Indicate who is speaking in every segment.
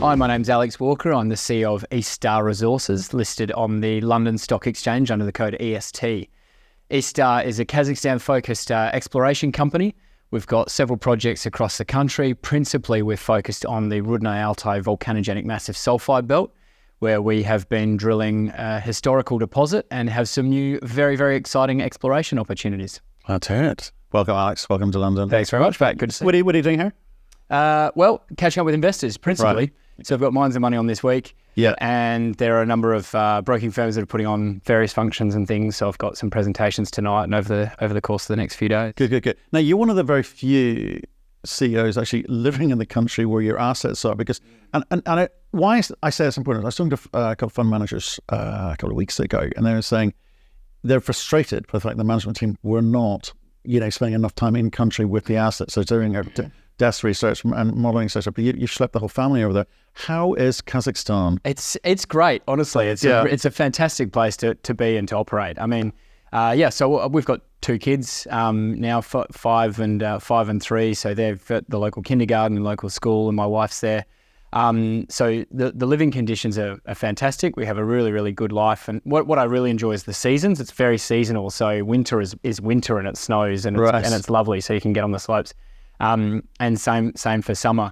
Speaker 1: Hi, my name's Alex Walker. I'm the CEO of East Star Resources, listed on the London Stock Exchange under the code EST. East Star is a Kazakhstan-focused exploration company. We've got several projects across the country. Principally, we're focused on the Rudny Altai volcanogenic massive sulfide belt, where we have been drilling a historical deposit and have some new, very, very exciting exploration opportunities.
Speaker 2: That's it. Welcome, Alex. Welcome to London.
Speaker 1: Thanks very much, Pat. Good to see you.
Speaker 2: What are you doing here?
Speaker 1: Well, catching up with investors, principally.
Speaker 2: Right.
Speaker 1: So I've got Mines and Money on this week.
Speaker 2: Yeah.
Speaker 1: And there are a number of broking firms that are putting on various functions and things. So I've got some presentations tonight and over the course of the next few days.
Speaker 2: Good. Now, you're one of the very few CEOs actually living in the country where your assets are, because, why I say it's important, I was talking to a couple of fund managers a couple of weeks ago, and they were saying they're frustrated with the fact the management team were not, spending enough time in country with the assets. So doing desk research and modelling, etc. But you've schlepped the whole family over there. How is Kazakhstan?
Speaker 1: It's great, honestly. It's a fantastic place to be and to operate. I mean, so we've got two kids now, 5 and 3. So they've at the local kindergarten and local school, and my wife's there. So the living conditions are fantastic. We have a really, really good life. And what I really enjoy is the seasons. It's very seasonal. So winter is winter and it snows and it's lovely. So you can get on the slopes. And same for summer.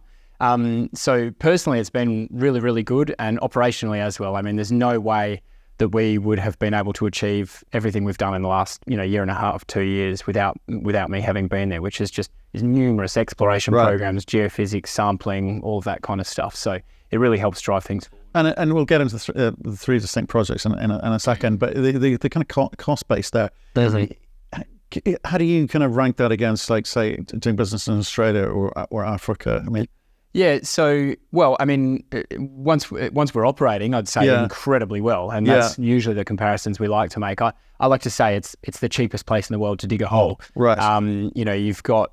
Speaker 1: So personally, it's been really, really good, and operationally as well. I mean, there's no way that we would have been able to achieve everything we've done in the last, year and a half, 2 years without me having been there, which is numerous exploration programs, geophysics, sampling, all of that kind of stuff. So it really helps drive things forward.
Speaker 2: And we'll get into the three distinct projects in a second, but the kind of cost base there. How do you kind of rank that against, like, say, doing business in Australia or Africa? I mean,
Speaker 1: yeah. So, well, I mean, once we're operating, I'd say incredibly well, and that's usually the comparisons we like to make. I like to say it's the cheapest place in the world to dig a hole.
Speaker 2: Right.
Speaker 1: You've got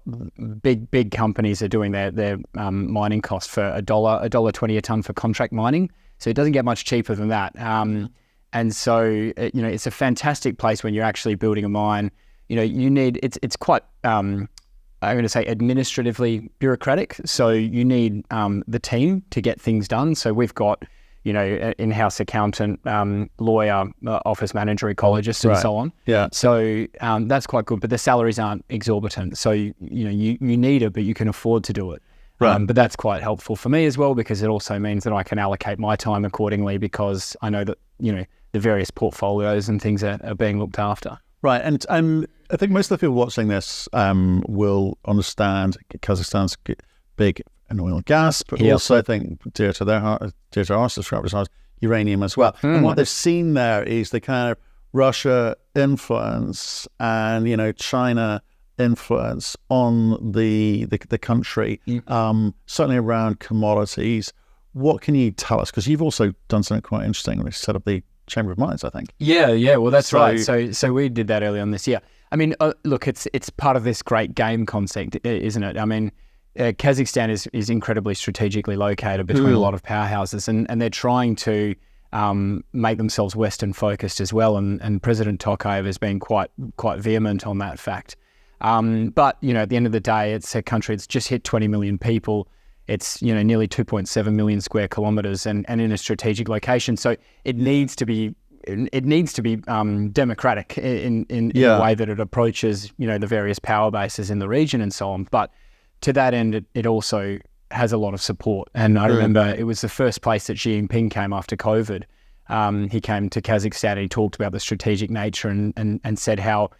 Speaker 1: big companies are doing their mining costs for $1.20 a ton for contract mining. So it doesn't get much cheaper than that. And so it's a fantastic place when you're actually building a mine. You need, it's quite, I'm going to say administratively bureaucratic. So you need the team to get things done. So we've got, in-house accountant, lawyer, office manager, ecologist, and so on.
Speaker 2: Yeah.
Speaker 1: So that's quite good, but the salaries aren't exorbitant. So, you need it, but you can afford to do it.
Speaker 2: Right.
Speaker 1: But that's quite helpful for me as well, because it also means that I can allocate my time accordingly, because I know that, the various portfolios and things are being looked after.
Speaker 2: Right, and I think most of the people watching this will understand Kazakhstan's big in oil and gas, but also I think dear to our subscribers' hearts, uranium as well. And what they've seen there is the kind of Russia influence and China influence on the country, certainly around commodities. What can you tell us? Because you've also done something quite interesting, which set up the Chamber of Mines, I think.
Speaker 1: Yeah. Well, that's right. So we did that early on this year. I mean, look, it's part of this great game concept, isn't it? I mean, Kazakhstan is incredibly strategically located between a lot of powerhouses, and they're trying to make themselves Western focused as well. And President Tokayev has been quite vehement on that fact. But at the end of the day, it's a country that's just hit 20 million people. It's nearly 2.7 million square kilometers and in a strategic location. So it needs to be democratic in a way that it approaches the various power bases in the region and so on. But to that end, it also has a lot of support. And I remember it was the first place that Xi Jinping came after COVID. He came to Kazakhstan and he talked about the strategic nature and said how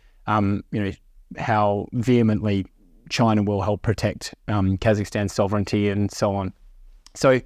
Speaker 1: vehemently China will help protect Kazakhstan's sovereignty and so on. So,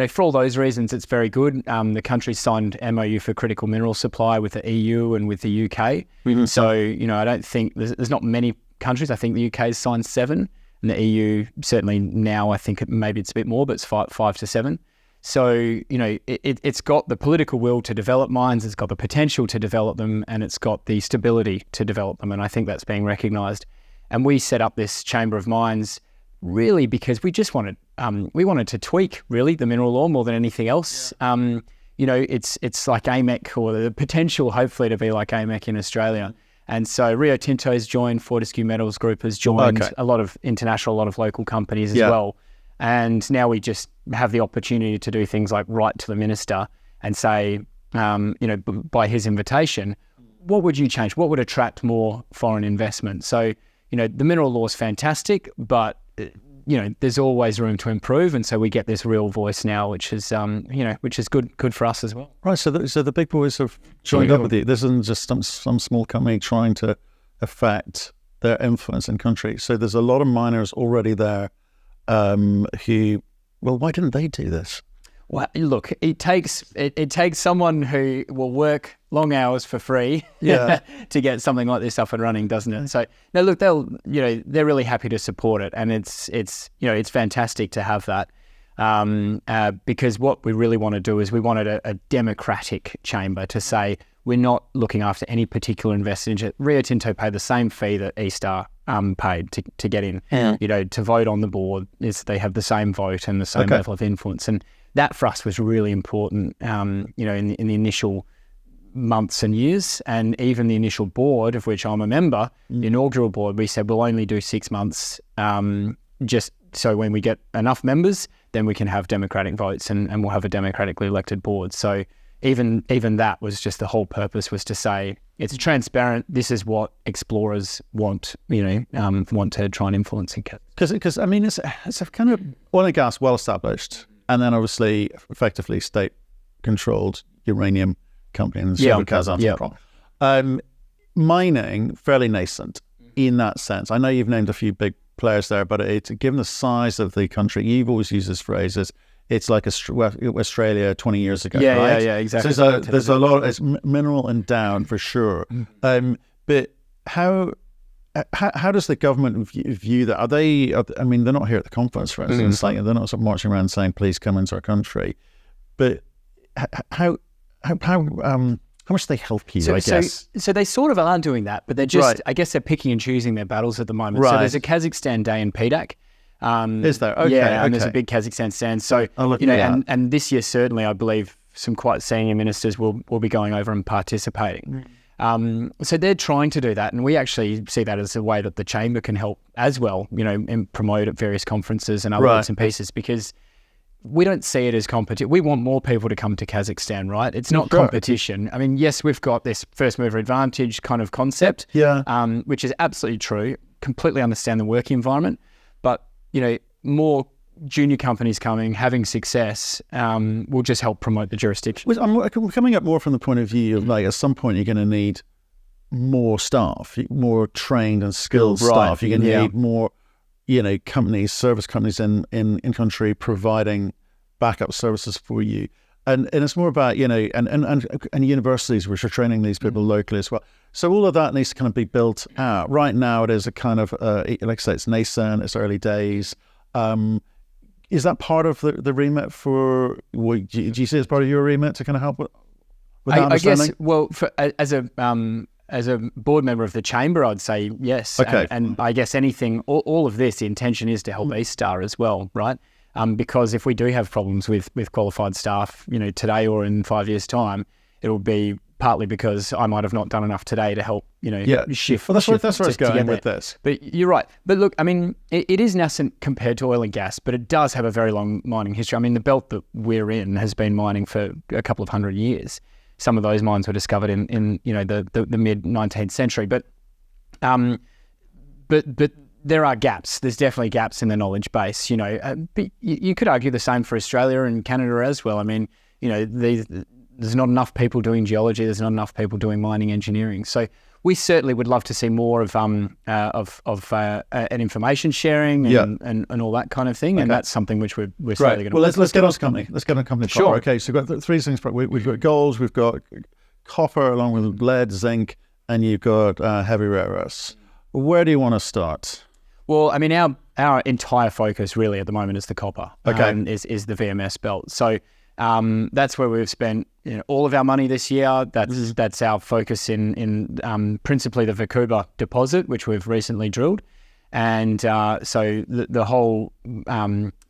Speaker 1: for all those reasons, it's very good. The country signed MOU for critical mineral supply with the EU and with the UK. So, I don't think there's not many countries. I think the UK has signed 7, and the EU certainly now, I think maybe it's a bit more, but it's 5 to 7. So, it's got the political will to develop mines, it's got the potential to develop them, and it's got the stability to develop them. And I think that's being recognised. And we set up this Chamber of Mines really because we just wanted to tweak really the mineral law more than anything else. It's like AMEC, or the potential hopefully to be like AMEC in Australia. And so Rio Tinto's joined, Fortescue Metals Group has joined, a lot of international, a lot of local companies as well. And now we just have the opportunity to do things like write to the minister and say, by his invitation, what would you change? What would attract more foreign investment? So, the mineral law is fantastic, but there's always room to improve, and so we get this real voice now, which is good for us as well.
Speaker 2: Right. So the big boys have joined up with you. This isn't just some small company trying to affect their influence in country. So there's a lot of miners already there who. Well, why didn't they do this?
Speaker 1: Well, look, it takes someone who will work long hours for free to get something like this up and running, doesn't it? So no, look, they're really happy to support it, and it's fantastic to have that because what we really want to do is we wanted a democratic chamber to say we're not looking after any particular investor. Rio Tinto pay the same fee that E-Star paid to get in. To vote on the board is they have the same vote and the same level of influence, and that for us was really important, in the initial months and years, and even the initial board, of which I'm a member, the inaugural board, we said we'll only do 6 months, just so when we get enough members, then we can have democratic votes and we'll have a democratically elected board. So even that was just the whole purpose, was to say it's transparent. This is what explorers want, want to try and influence it.
Speaker 2: Because I mean, it's a kind of oil and gas well established. And then obviously, effectively, state-controlled uranium company in Kazakhstan. Mining, fairly nascent in that sense. I know you've named a few big players there, but given the size of the country, you've always used this phrase, it's like Australia 20 years ago, right?
Speaker 1: Yeah, exactly.
Speaker 2: So there's a lot, it's mineral endowed for sure. But how does the government view that? I mean, they're not here at the conference, for instance. Like, they're not sort of marching around saying, "Please come into our country." But how much do they help you? I guess.
Speaker 1: So they sort of are doing that, but they're just, I guess, they're picking and choosing their battles at the moment.
Speaker 2: Right.
Speaker 1: So there's a Kazakhstan day in PDAC.
Speaker 2: Is there? Okay.
Speaker 1: Yeah, and there's a big Kazakhstan stand. So and this year certainly, I believe some quite senior ministers will be going over and participating. So they're trying to do that, and we actually see that as a way that the chamber can help as well, and promote at various conferences and other bits and pieces, because we don't see it as competition. We want more people to come to Kazakhstan, right? It's not competition. I mean, yes, we've got this first mover advantage kind of concept, which is absolutely true. Completely understand the working environment, but more junior companies coming, having success, will just help promote the jurisdiction.
Speaker 2: We're coming up more from the point of view of, like, at some point you're going to need more staff, more trained and skilled staff. You're going to need more, companies, service companies in country providing backup services for you. And it's more about, and universities which are training these people locally as well. So all of that needs to kind of be built out. Right now it is a kind of, like I say, it's nascent, it's early days. Is that part of the remit for, do you see it as part of your remit to kind of help with that understanding?
Speaker 1: I guess, well, as a board member of the chamber, I'd say yes.
Speaker 2: Okay.
Speaker 1: And I guess all of this, the intention is to help E-Star as well, right? Because if we do have problems with qualified staff, today or in 5 years' time, it'll be partly because I might have not done enough today to help, shift.
Speaker 2: Well, that's where it's going with this.
Speaker 1: But you're right. But look, I mean, it is nascent compared to oil and gas, but it does have a very long mining history. I mean, the belt that we're in has been mining for a couple of hundred years. Some of those mines were discovered in the mid 19th century. But there are gaps. There's definitely gaps in the knowledge base. But you could argue the same for Australia and Canada as well. I mean, there's not enough people doing geology. There's not enough people doing mining engineering. So we certainly would love to see more of an information sharing and all that kind of thing. Okay. And that's something which we're certainly going to.
Speaker 2: Well, let's get on to company. Let's get on to company.
Speaker 1: Sure.
Speaker 2: Okay, so we've got three things. We've got gold, we've got copper along with lead, zinc, and you've got heavy rare earths. Where do you want to start?
Speaker 1: Well, I mean, our entire focus really at the moment is the copper.
Speaker 2: Okay.
Speaker 1: Is the VMS belt. So that's where we've spent all of our money this year. That's our focus in principally the Verkhuba deposit, which we've recently drilled. And so the whole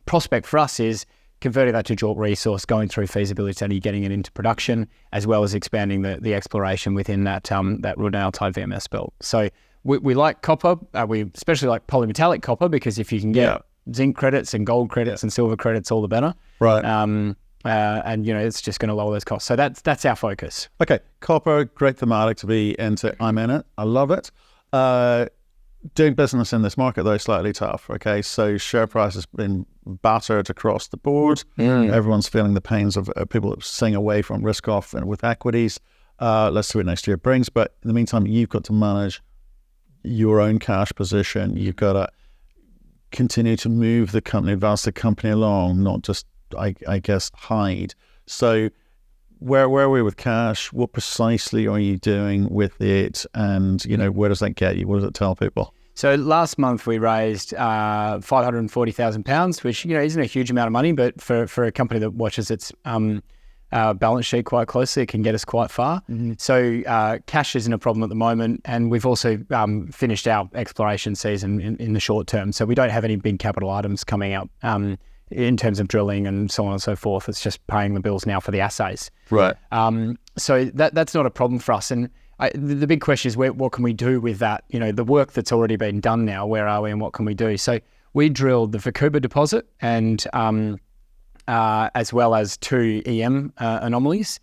Speaker 1: prospect for us is converting that to JORC resource, going through feasibility study, getting it into production, as well as expanding the exploration within that Rudny Altai VMS belt. So we like copper. We especially like polymetallic copper, because if you can get zinc credits and gold credits and silver credits, all the better.
Speaker 2: Right.
Speaker 1: And it's just going to lower those costs. So that's our focus.
Speaker 2: Okay, copper, great thematic to be into. I'm in it. I love it. Doing business in this market, though, slightly tough. Okay, so share price has been battered across the board. Everyone's feeling the pains of people staying away from risk off and with equities. Let's see what next year brings. But in the meantime, you've got to manage your own cash position. You've got to continue to move the company, advance the company along, not just, I guess, hide. So where are we with cash? What precisely are you doing with it? And, where does that get you? What does it tell people?
Speaker 1: So last month we raised £540,000, which, isn't a huge amount of money, but for a company that watches its balance sheet quite closely, it can get us quite far. So cash isn't a problem at the moment. And we've also finished our exploration season in the short term. So we don't have any big capital items coming up in terms of drilling and so on and so forth. It's just paying the bills now for the assays.
Speaker 2: Right.
Speaker 1: So that's not a problem for us. And the big question is, what can we do with that? The work that's already been done now, where are we and what can we do? So we drilled the Verkhuba deposit and as well as 2 EM anomalies.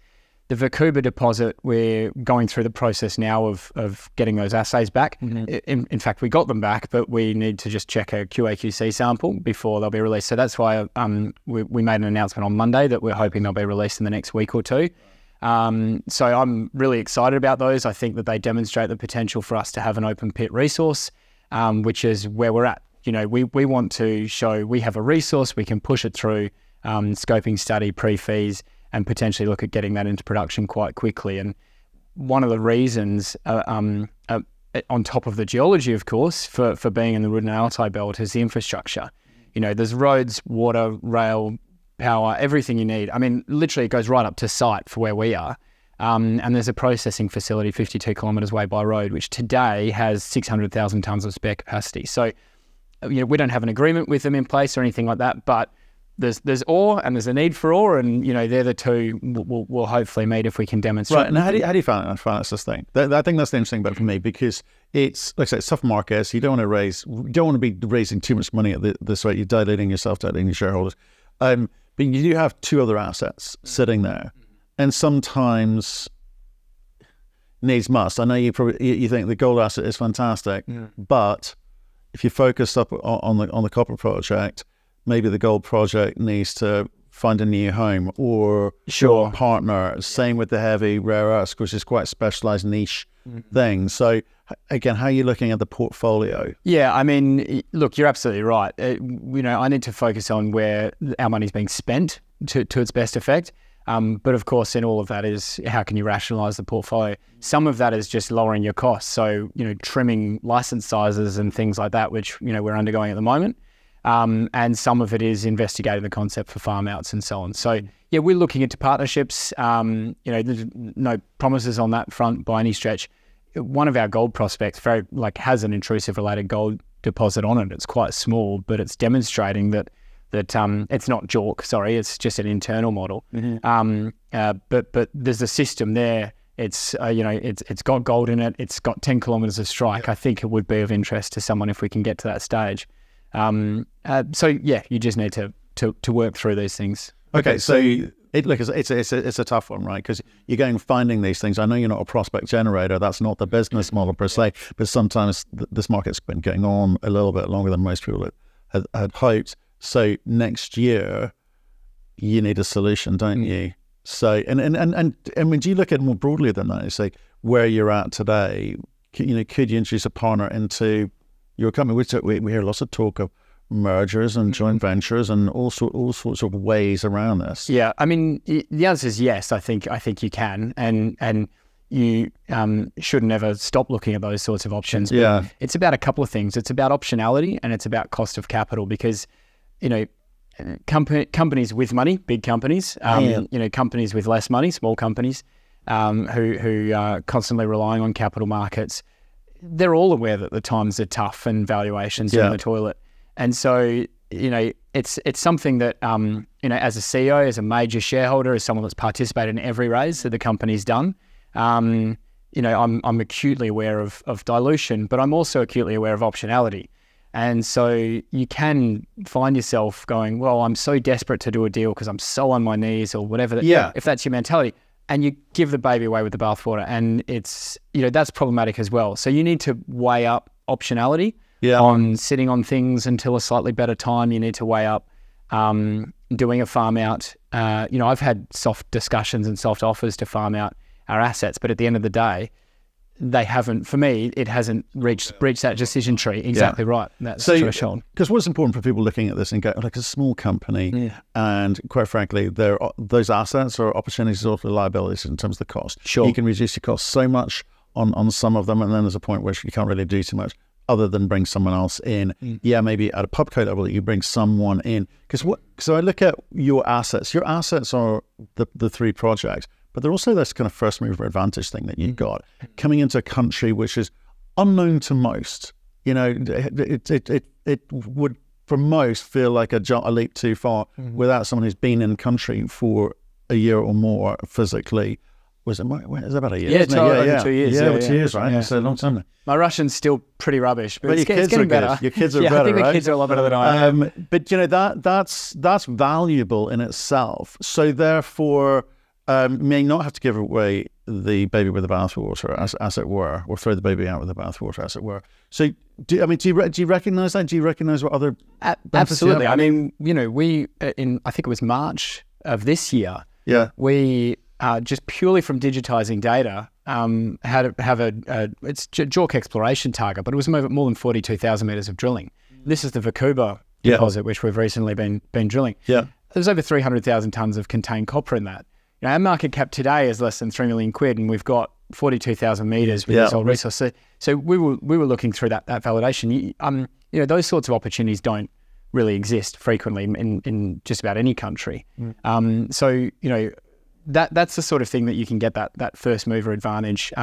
Speaker 1: The Verkhuba deposit, we're going through the process now of getting those assays back. In fact, we got them back, but we need to just check a QA/QC sample before they'll be released. So that's why we made an announcement on Monday that we're hoping they'll be released in the next week or two. So I'm really excited about those. I think that they demonstrate the potential for us to have an open pit resource, which is where we're at. We want to show we have a resource, we can push it through scoping study, pre-fees, and potentially look at getting that into production quite quickly. And one of the reasons, on top of the geology, of course, for being in the Rudny Altai belt is the infrastructure. There's roads, water, rail, power, everything you need. I mean, literally it goes right up to site for where we are. And there's a processing facility 52 kilometres away by road, which today has 600,000 tonnes of spare capacity. So, we don't have an agreement with them in place or anything like that, but there's ore and there's a need for ore, and they're the two we'll hopefully meet if we can demonstrate.
Speaker 2: Right, and how do you finance this thing? I think that's the interesting bit for me, because it's, like I said, it's tough markets. You don't want to be raising too much money at this rate. You're diluting yourself, diluting your shareholders. But you do have 2 other assets sitting there, and sometimes needs must. I know you think the gold asset is fantastic, but if you focus up on the copper project, maybe the gold project needs to find a new home or a partner. Same with the heavy rare earths, which is quite a specialized niche thing. So again, how are you looking at the portfolio?
Speaker 1: Yeah, I mean, look, you're absolutely right. I need to focus on where our money's being spent to its best effect. But of course, in all of that is how can you rationalize the portfolio? Some of that is just lowering your costs. So, trimming license sizes and things like that, which, we're undergoing at the moment. And some of it is investigating the concept for farm outs and so on. So, yeah, we're looking into partnerships. There's no promises on that front by any stretch. One of our gold prospects has an intrusive related gold deposit on it. It's quite small, but it's demonstrating that it's not JORC, it's just an internal model. But there's a system there. It's it's got gold in it. It's got 10 kilometers of strike. I think it would be of interest to someone if we can get to that stage. So yeah, you just need to work through these things.
Speaker 2: Okay, so it's a tough one, right? Because you're going finding these things. I know you're not a prospect generator. That's not the business model per se. But sometimes this market's been going on a little bit longer than most people had hoped. So next year, you need a solution, don't you? So and when you look at it more broadly than that, you say where you're at today, could you introduce a partner into your company? We hear lots of talk of mergers and joint ventures and all sorts of ways around this.
Speaker 1: Yeah, I mean the answer is yes. I think you can, and you should never stop looking at those sorts of options. But it's about a couple of things. It's about optionality and it's about cost of capital, because companies with money, big companies, companies with less money, small companies, who are constantly relying on capital markets, they're all aware that the times are tough and valuations are in the toilet. And so, it's something that, as a CEO, as a major shareholder, as someone that's participated in every raise that the company's done, I'm acutely aware of dilution, but I'm also acutely aware of optionality. And so you can find yourself going, well, I'm so desperate to do a deal because I'm so on my knees or whatever. If that's your mentality, and you give the baby away with the bathwater, and it's, that's problematic as well. So you need to weigh up optionality on sitting on things until a slightly better time. You need to weigh up doing a farm out. I've had soft discussions and soft offers to farm out our assets, but at the end of the day, they haven't, for me, it hasn't reached that decision tree. Exactly right. That's threshold.
Speaker 2: Because what's important for people looking at this and go, like, a small company, and quite frankly, those assets are opportunities or liabilities in terms of the cost.
Speaker 1: Sure.
Speaker 2: You can reduce your costs so much on some of them, and then there's a point where you can't really do too much other than bring someone else in. Maybe at a pubco level, you bring someone in. So I look at your assets. Your assets are the 3 projects. But they're also this kind of first mover advantage thing that you've got coming into a country which is unknown to most. It would for most feel like a leap too far without someone who's been in country for a year or more physically. Was it about a year?
Speaker 1: Yeah, over 2 years.
Speaker 2: Over 2 years, right? So a long time.
Speaker 1: My Russian's still pretty rubbish, but it's getting better.
Speaker 2: Your kids are better,
Speaker 1: I think
Speaker 2: right?
Speaker 1: the kids are a lot better than I am.
Speaker 2: But that's valuable in itself. So therefore, may not have to give away the baby with the bathwater, as it were, or throw the baby out with the bathwater, as it were. So, do you recognise that? Do you recognise what other?
Speaker 1: Absolutely. I mean, we I think it was March of this year.
Speaker 2: Yeah.
Speaker 1: We just purely from digitising data, had to have it's JORC exploration target, but it was more than 42,000 metres of drilling. This is the Verkhuba deposit, which we've recently been drilling.
Speaker 2: Yeah.
Speaker 1: There's over 300,000 tonnes of contained copper in that. Our market cap today is less than 3 million quid, and we've got 42,000 metres with this old resource. So we were looking through that validation. Those sorts of opportunities don't really exist frequently in just about any country. So that's the sort of thing that you can get that first mover advantage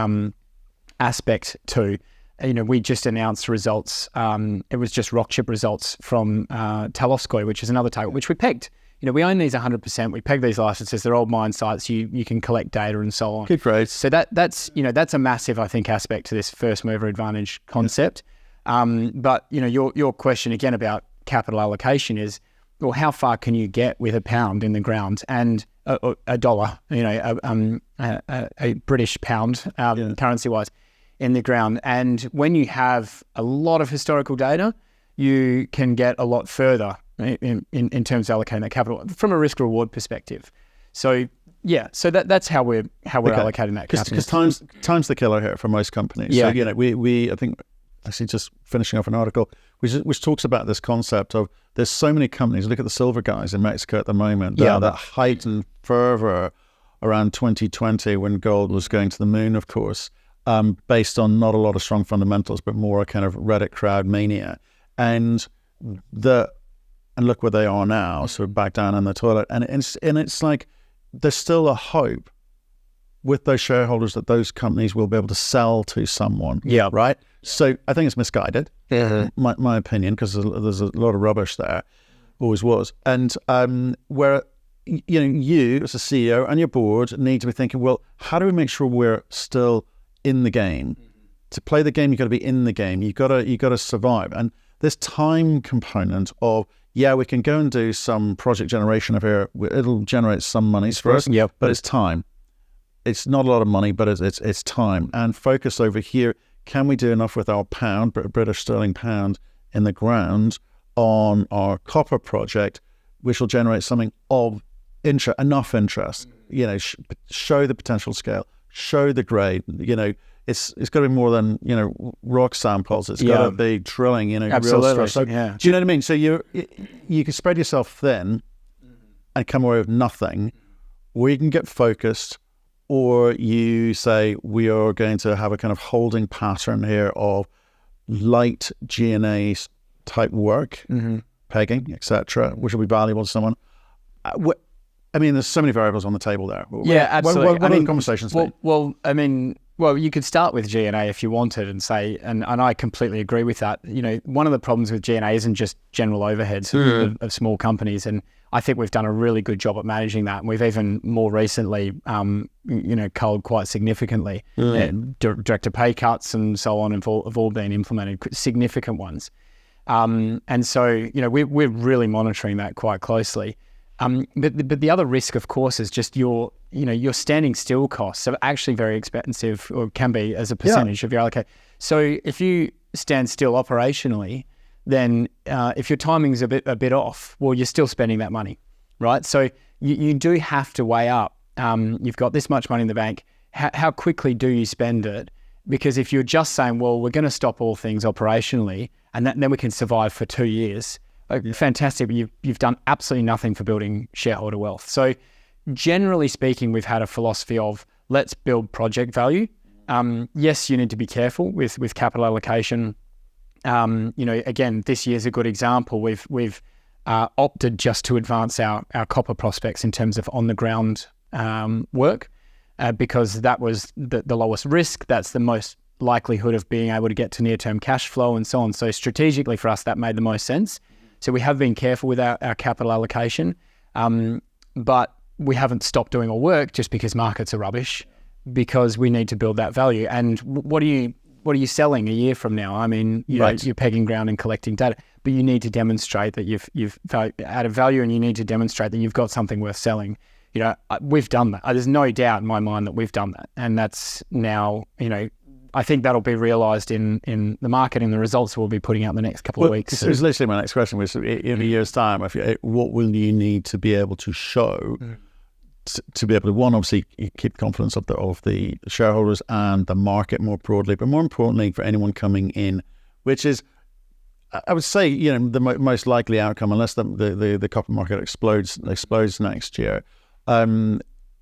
Speaker 1: aspect to. We just announced results. It was just rock chip results from Taloskoy, which is another target which we pegged. We own these 100%. We peg these licenses. They're old mine sites. You can collect data and so on.
Speaker 2: Good grades.
Speaker 1: So that's a massive, I think, aspect to this first mover advantage concept. But your question again about capital allocation is, well, how far can you get with a pound in the ground and a dollar? A British pound currency wise in the ground. And when you have a lot of historical data, you can get a lot further in terms of allocating that capital from a risk reward perspective. So that's how we're allocating that capital.
Speaker 2: Because time's the killer here for most companies.
Speaker 1: Yeah.
Speaker 2: So we I think actually just finishing off an article which talks about this concept of there's so many companies. Look at the silver guys in Mexico at the moment. That heightened fervor around 2020 when gold was going to the moon, of course, based on not a lot of strong fundamentals, but more a kind of Reddit crowd mania. And look where they are now, sort of back down in the toilet. And it's like there's still a hope with those shareholders that those companies will be able to sell to someone.
Speaker 1: Yeah.
Speaker 2: Right? So I think it's misguided, my opinion, because there's a lot of rubbish there, always was. And where you as a CEO and your board need to be thinking, well, how do we make sure we're still in the game? To play the game, you've got to be in the game. You've got to survive. And this time component of, we can go and do some project generation of here. It'll generate some monies for us, but it's time. It's not a lot of money, but it's time. And focus over here. Can we do enough with our pound, British sterling pound, in the ground on our copper project, which will generate something of interest, enough interest? Show the potential scale, show the grade. It's got to be more than rock samples. It's got to be drilling.
Speaker 1: Absolutely.
Speaker 2: Real stuff. So, do you know what I mean? So you can spread yourself thin and come away with nothing, or you can get focused, or you say we are going to have a kind of holding pattern here of light G&A type work, pegging, etc., which will be valuable to someone. I mean, there's so many variables on the table there.
Speaker 1: Absolutely.
Speaker 2: What are the conversations?
Speaker 1: Well, you could start with G&A if you wanted and say, and I completely agree with that. One of the problems with G&A isn't just general overheads of small companies, and I think we've done a really good job at managing that. And we've even more recently, culled quite significantly. Director pay cuts and so on have all been implemented, significant ones. And so, we're really monitoring that quite closely. But the other risk, of course, is just your standing still costs are actually very expensive, or can be, as a percentage of your allocate. So if you stand still operationally, then if your timing's a bit off, well, you're still spending that money, right? So you do have to weigh up. You've got this much money in the bank. How quickly do you spend it? Because if you're just saying, well, we're going to stop all things operationally, and then we can survive for 2 years, fantastic, but you've done absolutely nothing for building shareholder wealth. So generally speaking, we've had a philosophy of let's build project value. Yes, you need to be careful with capital allocation. Again, this year's a good example. We've opted just to advance our copper prospects in terms of on the ground work, because that was the lowest risk. That's the most likelihood of being able to get to near-term cash flow and so on. So strategically for us, that made the most sense. So we have been careful with our capital allocation, but we haven't stopped doing our work just because markets are rubbish, because we need to build that value. And what are you selling a year from now? I mean, you're pegging ground and collecting data, but you need to demonstrate that you've added value, and you need to demonstrate that you've got something worth selling. We've done that. There's no doubt in my mind that we've done that, and that's now, I think that'll be realised in the market, and the results we'll be putting out in the next couple of weeks.
Speaker 2: It was literally my next question, was in a year's time, what will you need to be able to show to be able to, one, obviously keep confidence of the shareholders and the market more broadly, but more importantly for anyone coming in, which is, I would say, the most likely outcome, unless the copper market explodes next year.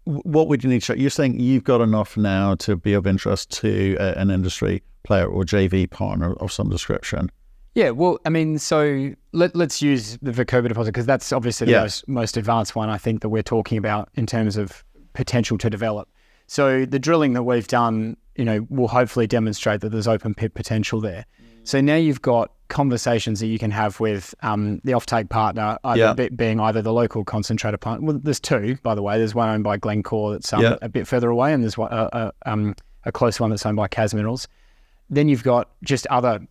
Speaker 2: What would you need to show? You're saying you've got enough now to be of interest to an industry player or JV partner of some description.
Speaker 1: Yeah, well, I mean, so let's use the Verkhuba deposit, because that's obviously the most advanced one, I think, that we're talking about in terms of potential to develop. So the drilling that we've done, will hopefully demonstrate that there's open pit potential there. So now you've got conversations that you can have with the offtake partner, being either the local concentrator partner. Well, there's two, by the way. There's one owned by Glencore that's a bit further away, and there's one, a close one that's owned by Kaz Minerals. Then you've got just other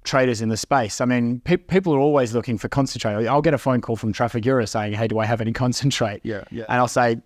Speaker 1: traders in the space. I mean, people are always looking for concentrate. I'll get a phone call from Trafigura saying, hey, do I have any concentrate? And I'll say,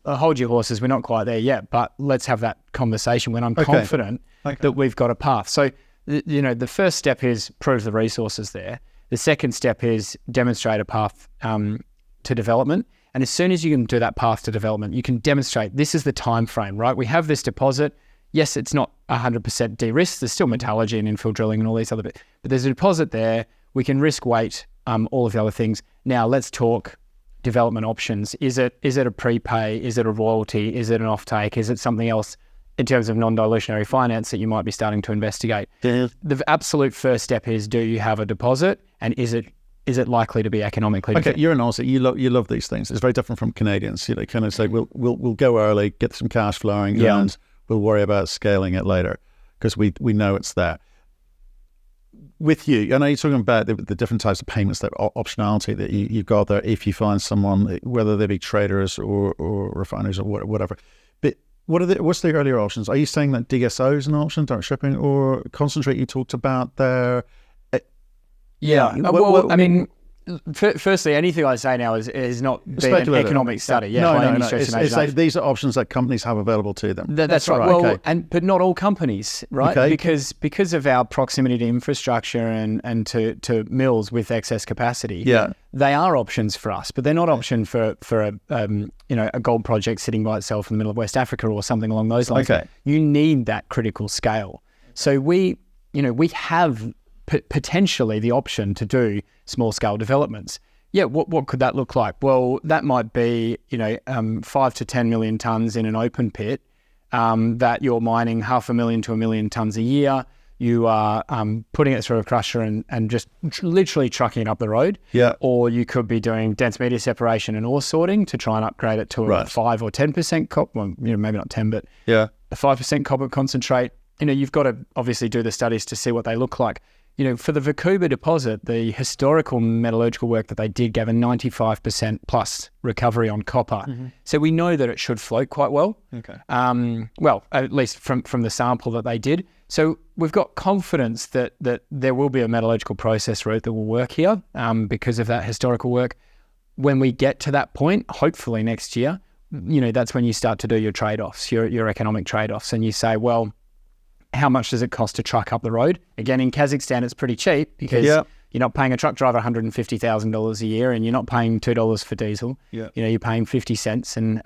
Speaker 1: hold your horses, we're not quite there yet, but let's have that conversation when I'm confident that we've got a path. So, the first step is prove the resources there. The second step is demonstrate a path to development. And as soon as you can do that path to development, you can demonstrate this is the time frame, right? We have this deposit. Yes, it's not 100% de-risked. There's still metallurgy and infill drilling and all these other bits. But there's a deposit there. We can risk weight, all of the other things. Now let's talk development options. Is it a prepay? Is it a royalty? Is it an offtake? Is it something else in terms of non-dilutionary finance that you might be starting to investigate? The absolute first step is, do you have a deposit, and is it likely to be economically
Speaker 2: okay? You're an Aussie. You love these things. It's very different from Canadians. Kind of say we'll go early, get some cash flowing, and we'll worry about scaling it later because we know it's there. With you, I know you're talking about the different types of payments, that optionality that you've got there if you find someone, whether they be traders or refiners or whatever. But what's the earlier options? Are you saying that DSO is an option, direct shipping, or concentrate you talked about there?
Speaker 1: I mean, firstly, anything I say now is not being an economic study.
Speaker 2: No. It's like these are options that companies have available to them.
Speaker 1: That's right. Well, but not all companies, right? Okay. Because of our proximity to infrastructure and to mills with excess capacity. They are options for us, but they're not option for a gold project sitting by itself in the middle of West Africa or something along those lines. Okay. You need that critical scale. So we have potentially the option to do small scale developments. What could that look like? Well, that might be 5 to 10 million tons in an open pit that you're mining 500,000 to 1 million tons a year. You are putting it through a crusher and just literally trucking it up the road. Or you could be doing dense media separation and ore sorting to try and upgrade it to a 5 or 10% copper. Well, maybe not 10, but a 5% copper concentrate. You've got to obviously do the studies to see what they look like. for the Verkhuba deposit, the historical metallurgical work that they did gave a 95% plus recovery on copper. So we know that it should float quite well.
Speaker 2: Okay.
Speaker 1: Well, at least from the sample that they did. So we've got confidence that there will be a metallurgical process route that will work here because of that historical work. When we get to that point, hopefully next year, that's when you start to do your trade-offs, your economic trade-offs, and you say, well, how much does it cost to truck up the road? Again, in Kazakhstan, it's pretty cheap because you're not paying a truck driver $150,000 a year, and you're not paying $2 for diesel. You're paying 50 cents, and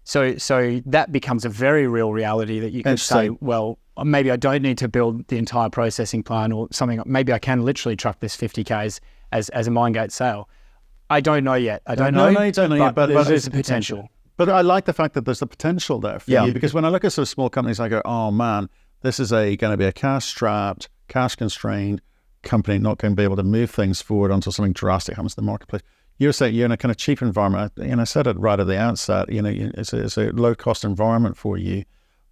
Speaker 1: so that becomes a very real reality that you could say, well, maybe I don't need to build the entire processing plant or something. Maybe I can literally truck this 50 Ks as a mine gate sale. I don't know yet. I don't know.
Speaker 2: No, you don't know yet, but
Speaker 1: there's a potential.
Speaker 2: But I like the fact that there's the potential there for you, because when I look at sort of small companies, I go, oh man, this is going to be a cash-strapped, cash-constrained company, not going to be able to move things forward until something drastic happens in the marketplace. You're saying you're in a kind of cheap environment, and I said it right at the outset, it's a low-cost environment for you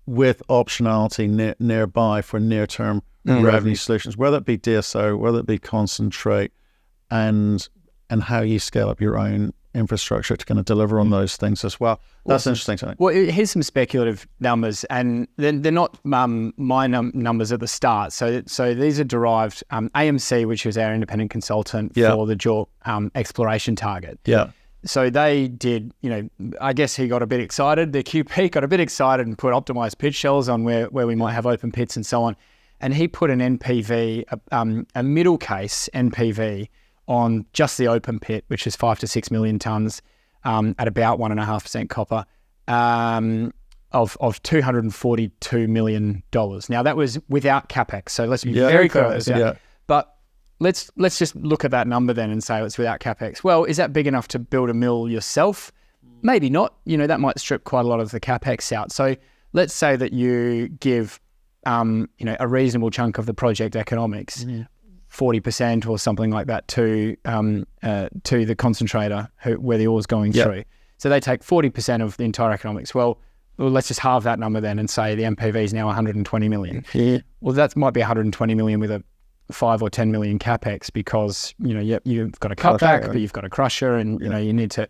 Speaker 2: with optionality nearby for near-term revenue solutions, whether it be DSO, whether it be concentrate, and how you scale up your own infrastructure to kind of deliver on those things as well. That's interesting to me.
Speaker 1: Well, here's some speculative numbers, and they're not my numbers at the start. So these are derived. AMC, which was our independent consultant for the JORC exploration target.
Speaker 2: Yeah.
Speaker 1: So they did, I guess he got a bit excited. The QP got a bit excited and put optimized pit shells on where we might have open pits and so on. And he put an NPV, a middle case NPV on just the open pit, which is 5 to 6 million tonnes at about 1.5% copper, of $242 million. Now that was without capex, so let's be very clear. But let's just look at that number then and say it's without capex. Well, is that big enough to build a mill yourself? Maybe not. That might strip quite a lot of the capex out. So let's say that you give a reasonable chunk of the project economics. 40% or something like that to the concentrator where the ore's going through. So they take 40% of the entire economics. Well, let's just halve that number then and say the NPV is now 120 million. Well, that might be 120 million with a 5 or 10 million capex because you've got a cutback, but you've got a crusher, and you need to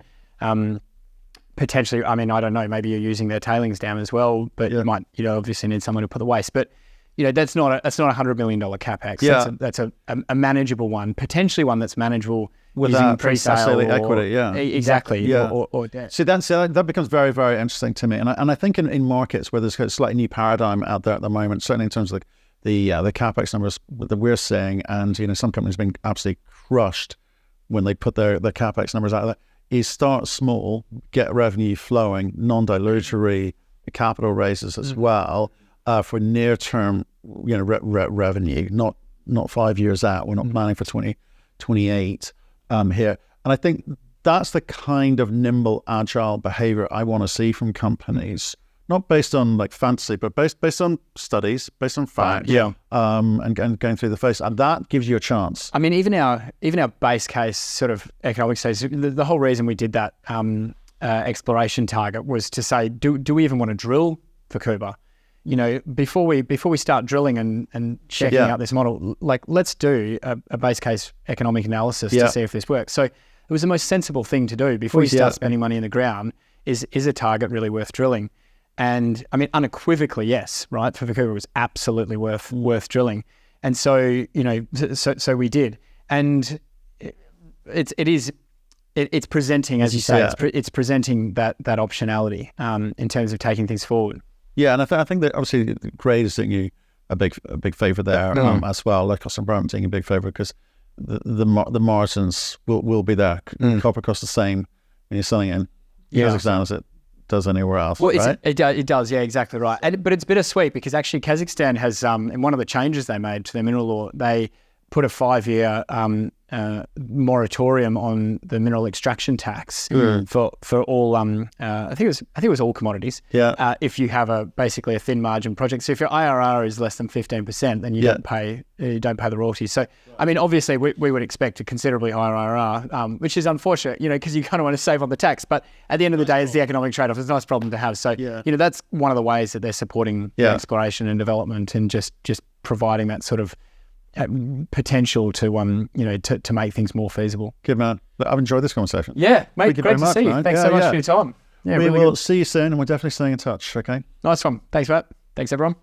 Speaker 1: potentially. I mean, I don't know. Maybe you're using their tailings dam as well, but you might obviously need someone to put the waste, but. That's not $100 million capex. That's a manageable one, potentially one that's manageable using pre-sale or
Speaker 2: equity.
Speaker 1: Exactly. Or debt.
Speaker 2: See, that becomes very, very interesting to me. And I think in markets where there's a slightly new paradigm out there at the moment, certainly in terms of the capex numbers that we're seeing, and some companies being absolutely crushed when they put their capex numbers out there, is start small, get revenue flowing, non-dilutory capital raises as well. For near-term, revenue, not 5 years out. We're not planning for 2028 here. And I think that's the kind of nimble, agile behavior I want to see from companies, not based on fantasy, but based on studies, based on fact, and going through the face. And that gives you a chance. I
Speaker 1: mean, even our base case sort of economic studies, the whole reason we did that exploration target was to say, do we even want to drill Verkhuba? Before we start drilling and checking out this model, let's do a base case economic analysis to see if this works. So it was the most sensible thing to do before you start spending money in the ground. Is a target really worth drilling? And I mean, unequivocally, yes, right? For Verkhuba, it was absolutely worth drilling. And so so we did. And it's presenting, as you say, it's presenting that optionality in terms of taking things forward.
Speaker 2: Yeah, and I think that obviously the grade is doing you a big favour there as well. Low cost environment doing a big favour because the margins will be there. Copper costs the same when you're selling it in Kazakhstan as it does anywhere else. Well, right?
Speaker 1: It does, yeah, exactly right. But it's bittersweet because actually Kazakhstan has, in one of the changes they made to their mineral law, they put a 5-year moratorium on the mineral extraction tax for all I think it was all commodities. If you have basically a thin margin project, so if your IRR is less than 15%, then you don't pay the royalties. So I mean, obviously we would expect a considerably higher IRR, which is unfortunate, because you kind of want to save on the tax. But at the end of the day, it's the economic trade-off. It's a nice problem to have. So that's one of the ways that they're supporting exploration and development and just providing that sort of potential to to make things more feasible.
Speaker 2: Good man. I've enjoyed this conversation.
Speaker 1: Yeah, mate.
Speaker 2: Thank you
Speaker 1: Great
Speaker 2: very
Speaker 1: to
Speaker 2: much,
Speaker 1: see you.
Speaker 2: man.
Speaker 1: Thanks so much for your time. Yeah,
Speaker 2: we
Speaker 1: really
Speaker 2: will
Speaker 1: good.
Speaker 2: see you soon, and we're definitely staying in touch. Okay.
Speaker 1: Nice one. Thanks, Matt. Thanks, everyone.